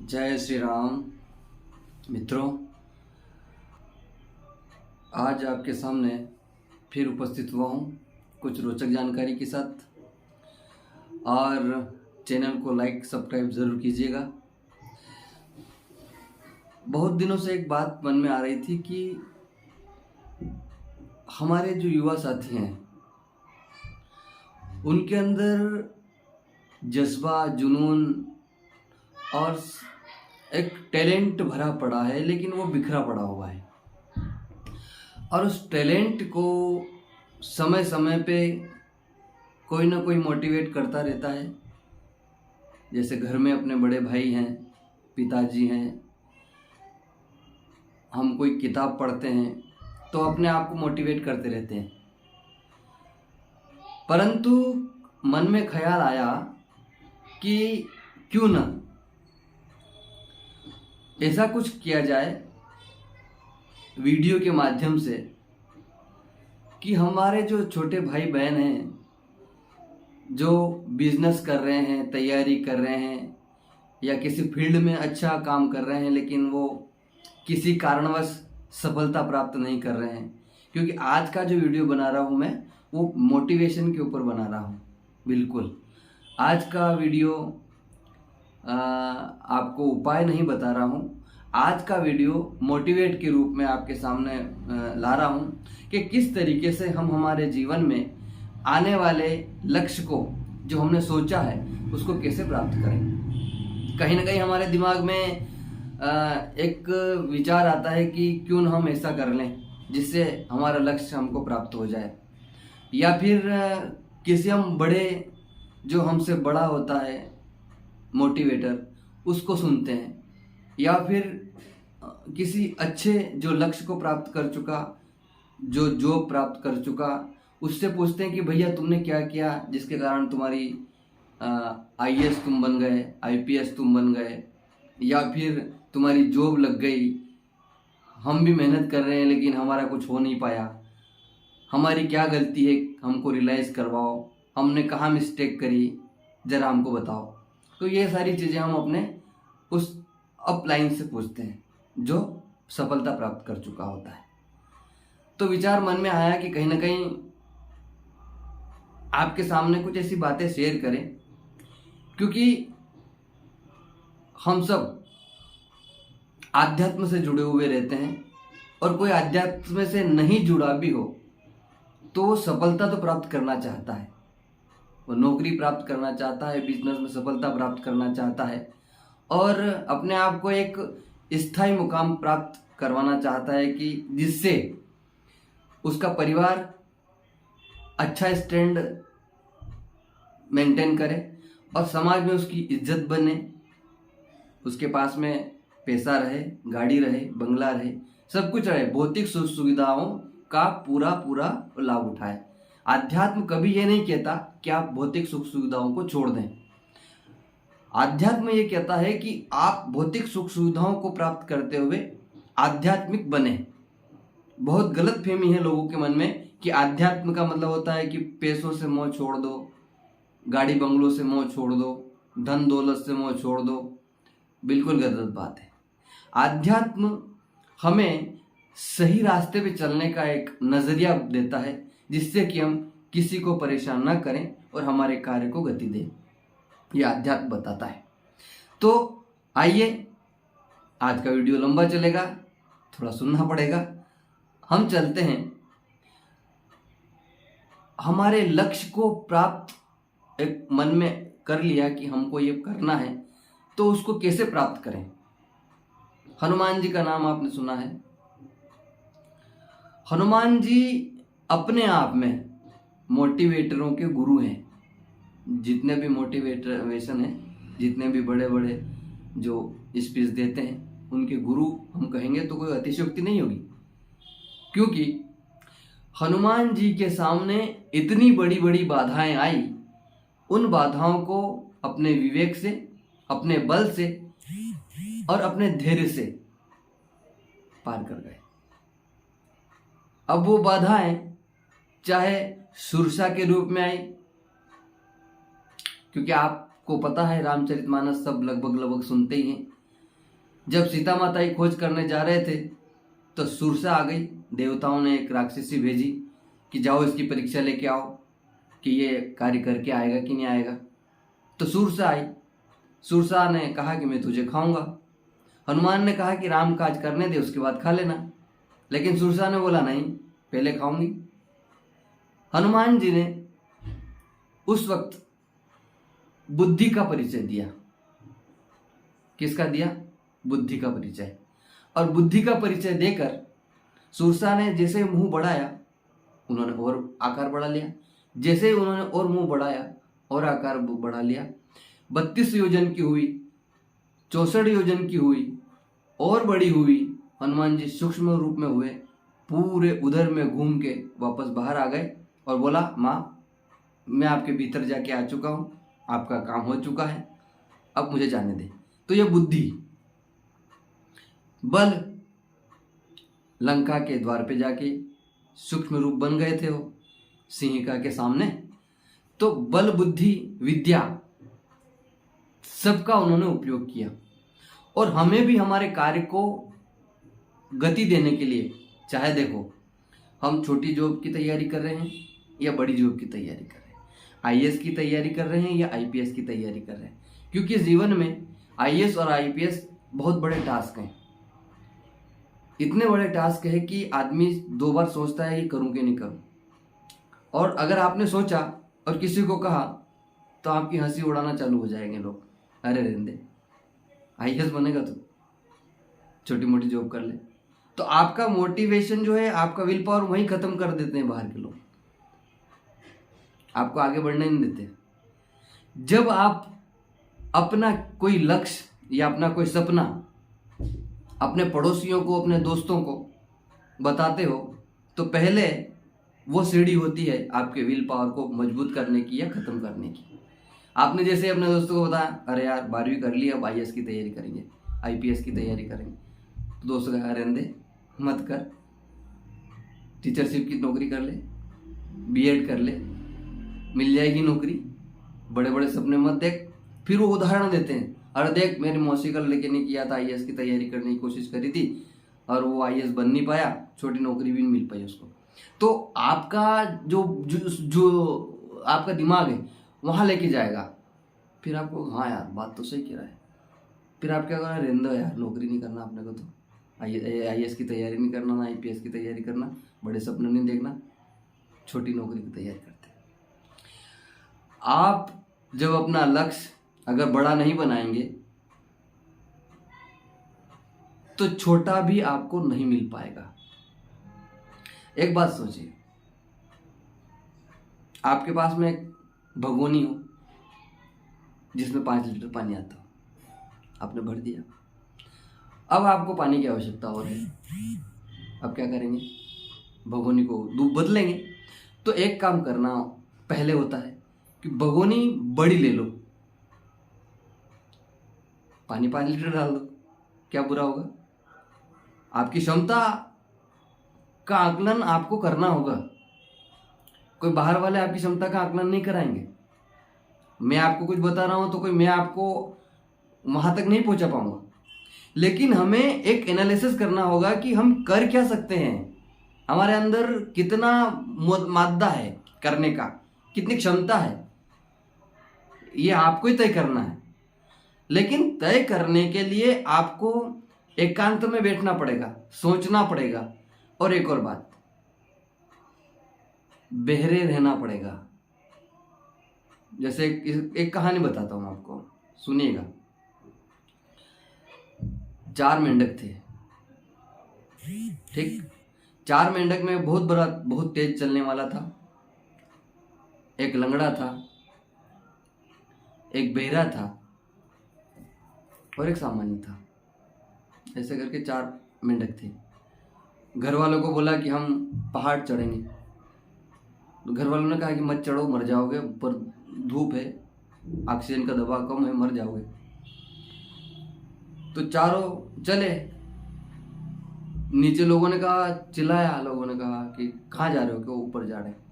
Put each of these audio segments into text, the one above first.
जय श्री राम। मित्रों, आज आपके सामने फिर उपस्थित हुआ हूँ कुछ रोचक जानकारी के साथ। और चैनल को लाइक सब्सक्राइब ज़रूर कीजिएगा। बहुत दिनों से एक बात मन में आ रही थी कि हमारे जो युवा साथी हैं उनके अंदर जज्बा, जुनून और एक टैलेंट भरा पड़ा है, लेकिन वो बिखरा पड़ा हुआ है। और उस टैलेंट को समय समय पे कोई ना कोई मोटिवेट करता रहता है। जैसे घर में अपने बड़े भाई हैं, पिताजी हैं, हम कोई किताब पढ़ते हैं तो अपने आप को मोटिवेट करते रहते हैं। परंतु मन में ख्याल आया कि क्यों ना ऐसा कुछ किया जाए वीडियो के माध्यम से कि हमारे जो छोटे भाई बहन हैं, जो बिजनेस कर रहे हैं, तैयारी कर रहे हैं या किसी फील्ड में अच्छा काम कर रहे हैं, लेकिन वो किसी कारणवश सफलता प्राप्त नहीं कर रहे हैं। क्योंकि आज का जो वीडियो बना रहा हूँ मैं, वो मोटिवेशन के ऊपर बना रहा हूँ। बिल्कुल आज का वीडियो आपको उपाय नहीं बता रहा हूँ। आज का वीडियो मोटिवेट के रूप में आपके सामने ला रहा हूँ कि किस तरीके से हम हमारे जीवन में आने वाले लक्ष्य को, जो हमने सोचा है, उसको कैसे प्राप्त करें। कहीं ना कहीं हमारे दिमाग में एक विचार आता है कि क्यों न हम ऐसा कर लें जिससे हमारा लक्ष्य हमको प्राप्त हो जाए। या फिर किसी हम बड़े, जो हमसे बड़ा होता है मोटिवेटर, उसको सुनते हैं। या फिर किसी अच्छे जो लक्ष्य को प्राप्त कर चुका, जो जॉब प्राप्त कर चुका, उससे पूछते हैं कि भैया तुमने क्या किया जिसके कारण तुम्हारी आईएएस तुम बन गए, आईपीएस तुम बन गए, या फिर तुम्हारी जॉब लग गई। हम भी मेहनत कर रहे हैं लेकिन हमारा कुछ हो नहीं पाया, हमारी क्या गलती है, हमको रियलाइज़ करवाओ, हमने कहाँ मिस्टेक करी, ज़रा हमको बताओ। तो ये सारी चीज़ें हम अपने उस अपलाइन से पूछते हैं जो सफलता प्राप्त कर चुका होता है। तो विचार मन में आया कि कहीं ना कहीं आपके सामने कुछ ऐसी बातें शेयर करें, क्योंकि हम सब आध्यात्म से जुड़े हुए रहते हैं। और कोई आध्यात्म से नहीं जुड़ा भी हो तो वो सफलता तो प्राप्त करना चाहता है, वो नौकरी प्राप्त करना चाहता है, बिजनेस में सफलता प्राप्त करना चाहता है, और अपने आप को एक स्थायी मुकाम प्राप्त करवाना चाहता है कि जिससे उसका परिवार अच्छा स्टैंड मेंटेन करे और समाज में उसकी इज्जत बने, उसके पास में पैसा रहे, गाड़ी रहे, बंगला रहे, सब कुछ रहे, भौतिक सुख सुविधाओं का पूरा पूरा लाभ उठाए। आध्यात्म कभी ये नहीं कहता कि आप भौतिक सुख सुविधाओं को छोड़ दें। आध्यात्म ये कहता है कि आप भौतिक सुख सुविधाओं को प्राप्त करते हुए आध्यात्मिक बने। बहुत गलत फहमी है लोगों के मन में कि आध्यात्म का मतलब होता है कि पैसों से मोह छोड़ दो, गाड़ी बंगलों से मोह छोड़ दो, धन दौलत से मोह छोड़ दो। बिल्कुल गलत बात है। आध्यात्म हमें सही रास्ते पे चलने का एक नजरिया देता है, जिससे कि हम किसी को परेशान ना करें और हमारे कार्य को गति दें। यह अध्यात्म बताता है। तो आइए, आज का वीडियो लंबा चलेगा, थोड़ा सुनना पड़ेगा। हम चलते हैं हमारे लक्ष्य को प्राप्त, एक मन में कर लिया कि हमको ये करना है, तो उसको कैसे प्राप्त करें। हनुमान जी का नाम आपने सुना है। हनुमान जी अपने आप में मोटिवेटरों के गुरु हैं। जितने भी मोटिवेशन है, जितने भी बड़े बड़े जो स्पीच देते हैं, उनके गुरु हम कहेंगे तो कोई अतिशयोक्ति नहीं होगी। क्योंकि हनुमान जी के सामने इतनी बड़ी बड़ी बाधाएं आई, उन बाधाओं को अपने विवेक से, अपने बल से और अपने धैर्य से पार कर गए। अब वो बाधाएं चाहे सुरसा के रूप में आई, क्योंकि आपको पता है रामचरितमानस सब लगभग सुनते ही हैं। जब सीता माता की खोज करने जा रहे थे तो सुरसा आ गई। देवताओं ने एक राक्षसी भेजी कि जाओ इसकी परीक्षा लेके आओ कि ये कार्य करके आएगा कि नहीं आएगा। तो सुरसा आई। सुरसा ने कहा कि मैं तुझे खाऊंगा। हनुमान ने कहा कि राम काज करने दे, उसके बाद खा लेना। लेकिन सुरसा ने बोला नहीं, पहले खाऊंगी। हनुमान जी ने उस वक्त बुद्धि का परिचय दिया। किसका दिया? बुद्धि का परिचय। और बुद्धि का परिचय देकर सुरसा ने जैसे मुंह बढ़ाया, उन्होंने और आकार बढ़ा लिया। जैसे ही उन्होंने और मुंह बढ़ाया और आकार बढ़ा लिया। 32 योजन की हुई, 64 योजन की हुई और बड़ी हुई। हनुमान जी सूक्ष्म रूप में हुए, पूरे उधर में घूम के वापस बाहर आ गए और बोला, माँ मैं आपके भीतर जाके आ चुका हूँ, आपका काम हो चुका है, अब मुझे जाने दे। तो ये बुद्धि। बल, लंका के द्वार पे जाके सूक्ष्म रूप बन गए थे वो सिंहिका के सामने। तो बल, बुद्धि, विद्या सबका उन्होंने उपयोग किया। और हमें भी हमारे कार्य को गति देने के लिए, चाहे देखो हम छोटी जॉब की तैयारी कर रहे हैं या बड़ी जॉब की तैयारी कर रहे हैं, आईएएस की तैयारी कर रहे हैं या आईपीएस की तैयारी कर रहे हैं, क्योंकि जीवन में आईएएस और आईपीएस बहुत बड़े टास्क हैं। इतने बड़े टास्क है कि आदमी 2 बार सोचता है कि करूं कि नहीं करूं। और अगर आपने सोचा और किसी को कहा तो आपकी हंसी उड़ाना चालू हो जाएंगे लोग। अरे रहने दे, आईएएस बनेगा तो छोटी मोटी जॉब कर ले। तो आपका मोटिवेशन जो है, आपका विल पावर वहीं खत्म कर देते हैं बाहर के लोग, आपको आगे बढ़ने नहीं देते। जब आप अपना कोई लक्ष्य या अपना कोई सपना अपने पड़ोसियों को, अपने दोस्तों को बताते हो तो पहले वो सीढ़ी होती है आपके विल पावर को मजबूत करने की या खत्म करने की। आपने जैसे अपने दोस्तों को बताया, अरे यार 12वीं कर ली, अब आईएएस की तैयारी करेंगे, आईपीएस की तैयारी करेंगे, तो दोस्तों कहा रहने दे, मत कर, टीचरशिप की नौकरी कर ले, बीएड कर ले, मिल जाएगी नौकरी, बड़े बड़े सपने मत देख। फिर वो उदाहरण देते हैं, अरे देख मेरी मौसी का लड़के ने किया था, आईएएस की तैयारी करने की कोशिश करी थी और वो आईएएस बन नहीं पाया, छोटी नौकरी भी नहीं मिल पाई उसको। तो आपका जो आपका दिमाग है वहाँ लेके जाएगा। फिर आपको, हाँ यार बात तो सही कह रहा है। फिर आप क्या करना, रहने दो यार, नौकरी नहीं करना अपने को, तो आईएएस की तैयारी नहीं करना, ना आईपीएस की तैयारी करना, बड़े सपने नहीं देखना, छोटी नौकरी की तैयारी करते हैं। आप जब अपना लक्ष्य अगर बड़ा नहीं बनाएंगे तो छोटा भी आपको नहीं मिल पाएगा। एक बात सोचिए, आपके पास में एक भगोनी हो जिसमें 5 लीटर पानी आता हो, आपने भर दिया। अब आपको पानी की आवश्यकता हो रही है, अब क्या करेंगे, भगोनी को बदलेंगे। तो एक काम करना पहले होता है कि भगोनी बड़ी ले लो, पानी 5 लीटर डाल दो, क्या बुरा होगा। आपकी क्षमता का आकलन आपको करना होगा, कोई बाहर वाले आपकी क्षमता का आकलन नहीं कराएंगे। मैं आपको कुछ बता रहा हूं तो कोई मैं आपको वहां तक नहीं पहुंचा पाऊंगा, लेकिन हमें एक एनालिसिस करना होगा कि हम कर क्या सकते हैं, हमारे अंदर कितना मादा है करने का, कितनी क्षमता है, ये आपको ही तय करना है। लेकिन तय करने के लिए आपको एकांत में बैठना पड़ेगा, सोचना पड़ेगा, और एक और बात, बहरे रहना पड़ेगा। जैसे एक कहानी बताता हूं आपको, सुनिएगा। 4 मेंढक थे, ठीक। 4 मेंढक में बहुत बड़ा, बहुत तेज चलने वाला था, एक लंगड़ा था, एक बहरा था और एक सामान्य था। ऐसे करके 4 मेंढक थे। घर वालों को बोला कि हम पहाड़ चढ़ेंगे, तो घर वालों ने कहा कि मत चढ़ो, मर जाओगे, ऊपर धूप है, ऑक्सीजन का दबाव कम है, मर जाओगे। तो चारों चले। नीचे लोगों ने कहा, चिल्लाया, लोगों ने कहा कि कहाँ जा रहे हो, क्यों ऊपर जा रहे हैं।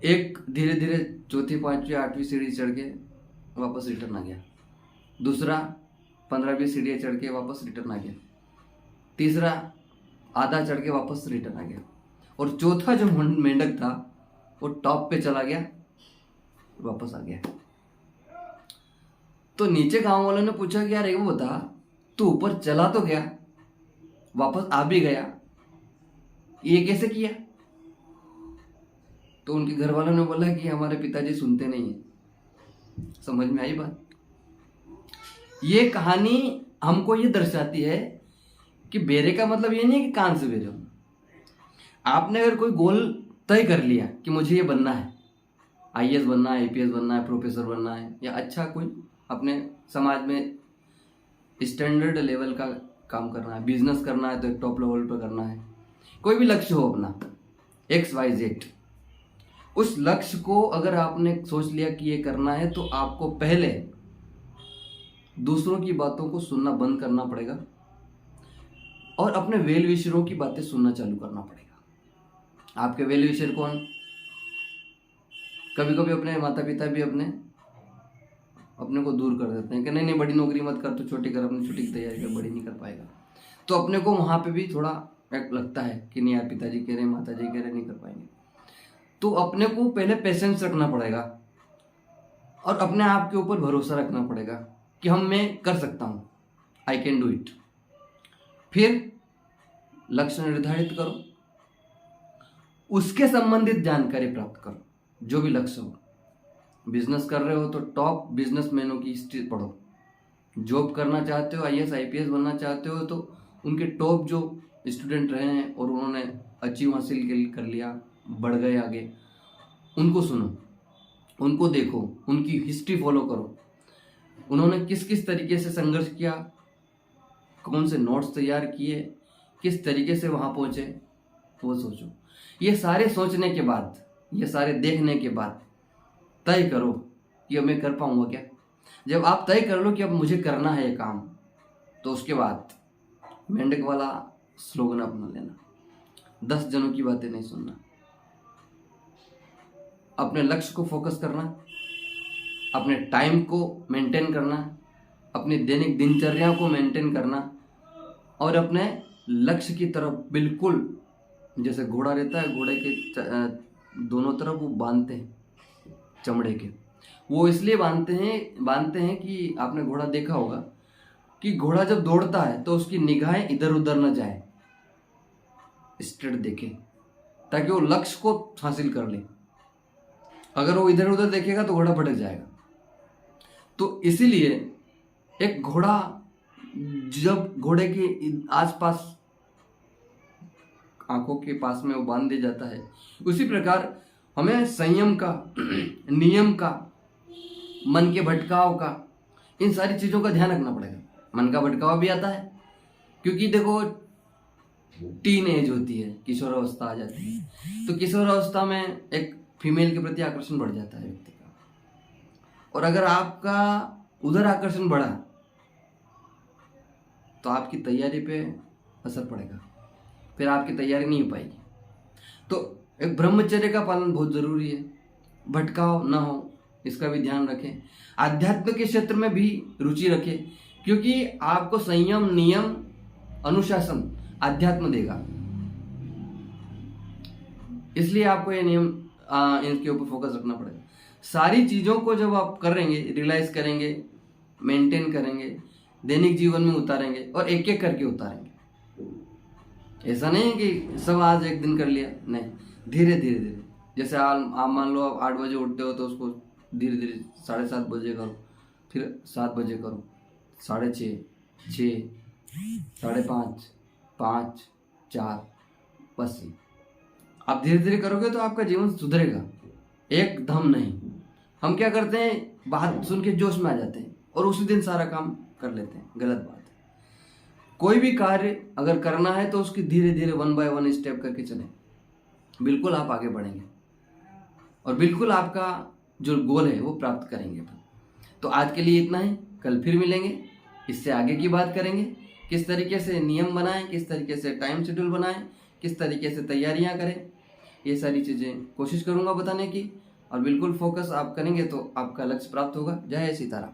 एक धीरे धीरे 4th, 5वीं, 8वीं सीढ़ी चढ़ के वापस रिटर्न आ गया। दूसरा 15-20 सीढ़ियाँ चढ़ के वापस रिटर्न आ गया। तीसरा आधा चढ़ के वापस रिटर्न आ गया। और चौथा जो मेंढक था वो टॉप पे चला गया, वापस आ गया। तो नीचे गांव वालों ने पूछा कि यार एक वो बता, तू ऊपर चला तो गया, वापस आ भी गया, ये कैसे किया? तो उनके घर वालों ने बोला कि हमारे पिताजी सुनते नहीं है। समझ में आई बात? ये कहानी हमको ये दर्शाती है कि बेरे का मतलब ये नहीं है कि कान से बेरे हो। आपने अगर कोई गोल तय कर लिया कि मुझे ये बनना है, आईएएस बनना है, आईपीएस बनना है, प्रोफेसर बनना है, या अच्छा कोई अपने समाज में स्टैंडर्ड लेवल का काम करना है, बिजनेस करना है तो एक टॉप लेवल पर करना है, कोई भी लक्ष्य हो अपना XYZ, उस लक्ष्य को अगर आपने सोच लिया कि ये करना है तो आपको पहले दूसरों की बातों को सुनना बंद करना पड़ेगा और अपने वेल विशरों की बातें सुनना चालू करना पड़ेगा। आपके वेल विशर कौन? कभी कभी अपने माता पिता भी अपने को दूर कर देते हैं कि नहीं बड़ी नौकरी मत कर, तो छोटी कर, अपनी छोटी की तैयारी कर, बड़ी नहीं कर पाएगा। तो अपने को वहाँ पे भी थोड़ा लगता है कि नहीं यार, पिताजी कह रहे, माता जी कह रहे, नहीं कर पाएंगे। तो अपने को पहले पेशेंस रखना पड़ेगा और अपने आप के ऊपर भरोसा रखना पड़ेगा कि मैं कर सकता हूँ, आई कैन डू इट। फिर लक्ष्य निर्धारित करो, उसके संबंधित जानकारी प्राप्त करो, जो भी लक्ष्य हो। बिजनेस कर रहे हो तो टॉप बिजनेसमैनों की हिस्ट्री पढ़ो। जॉब करना चाहते हो, आईएएस आईपीएस बनना चाहते हो तो उनके टॉप जो स्टूडेंट रहे हैं और उन्होंने अचीव हासिल कर लिया, बढ़ गए आगे, उनको सुनो, उनको देखो, उनकी हिस्ट्री फॉलो करो। उन्होंने किस किस तरीके से संघर्ष किया, कौन से नोट्स तैयार किए, किस तरीके से वहाँ पहुँचे, वो सोचो। ये सारे सोचने के बाद, ये सारे देखने के बाद तय करो कि अब मैं कर पाऊंगा क्या। जब आप तय कर लो कि अब मुझे करना है ये काम, तो उसके बाद मेंढक वाला स्लोगन अपना लेना, 10 जनों की बातें नहीं सुनना, अपने लक्ष्य को फोकस करना, अपने टाइम को मेंटेन करना, अपनी दैनिक दिनचर्या को मेंटेन करना और अपने लक्ष्य की तरफ बिल्कुल, जैसे घोड़ा रहता है, घोड़े के दोनों तरफ वो बांधते हैं चमड़े के। वो इसलिए बांधते हैं कि आपने घोड़ा देखा होगा कि घोड़ा जब दौड़ता है तो उसकी निगाहें इधर उधर न जाए, स्ट्रेट देखे, ताकि वो लक्ष्य को हासिल कर ले। अगर वो इधर उधर देखेगा तो घोड़ा भटक जाएगा। तो इसीलिए एक घोड़ा जब घोड़े के आसपास आंखों के पास में वो बांध दिया जाता है, उसी प्रकार हमें संयम का, नियम का, मन के भटकाव का, इन सारी चीज़ों का ध्यान रखना पड़ेगा। मन का भटकाव भी आता है क्योंकि देखो टीन एज होती है, किशोरावस्था आ जाती है, तो किशोरावस्था में एक फीमेल के प्रति आकर्षण बढ़ जाता है व्यक्ति का, और अगर आपका उधर आकर्षण बढ़ा तो आपकी तैयारी पे असर पड़ेगा, फिर आपकी तैयारी नहीं हो पाएगी। तो एक ब्रह्मचर्य का पालन बहुत जरूरी है, भटकाव ना हो इसका भी ध्यान रखें। आध्यात्म के क्षेत्र में भी रुचि रखें, क्योंकि आपको संयम, नियम, अनुशासन आध्यात्म देगा। इसलिए आपको ये नियम इनके ऊपर फोकस रखना पड़ेगा। सारी चीज़ों को जब आप करेंगे, रियलाइज करेंगे, मेंटेन करेंगे, दैनिक जीवन में उतारेंगे और एक एक करके उतारेंगे। ऐसा नहीं है कि सब आज एक दिन कर लिया, नहीं, धीरे धीरे। जैसे आप मान लो आप 8 बजे उठते हो तो उसको धीरे धीरे 7:30 बजे करो, फिर 7 बजे करो, 6:30, 6, 5:30, 5, 4, बस। आप धीरे धीरे करोगे तो आपका जीवन सुधरेगा, एकदम नहीं। हम क्या करते हैं, बात सुन के जोश में आ जाते हैं और उसी दिन सारा काम कर लेते हैं, गलत बात है। कोई भी कार्य अगर करना है तो उसकी धीरे धीरे 1 by 1 स्टेप करके चलें, बिल्कुल आप आगे बढ़ेंगे और बिल्कुल आपका जो गोल है वो प्राप्त करेंगे। तो आज के लिए इतना ही, कल फिर मिलेंगे, इससे आगे की बात करेंगे, किस तरीके से नियम बनाएं, किस तरीके से टाइम शेड्यूल बनाएं, किस तरीके से तैयारियां करें, ये सारी चीज़ें कोशिश करूंगा बताने की। और बिल्कुल फोकस आप करेंगे तो आपका लक्ष्य प्राप्त होगा। जय सीताराम।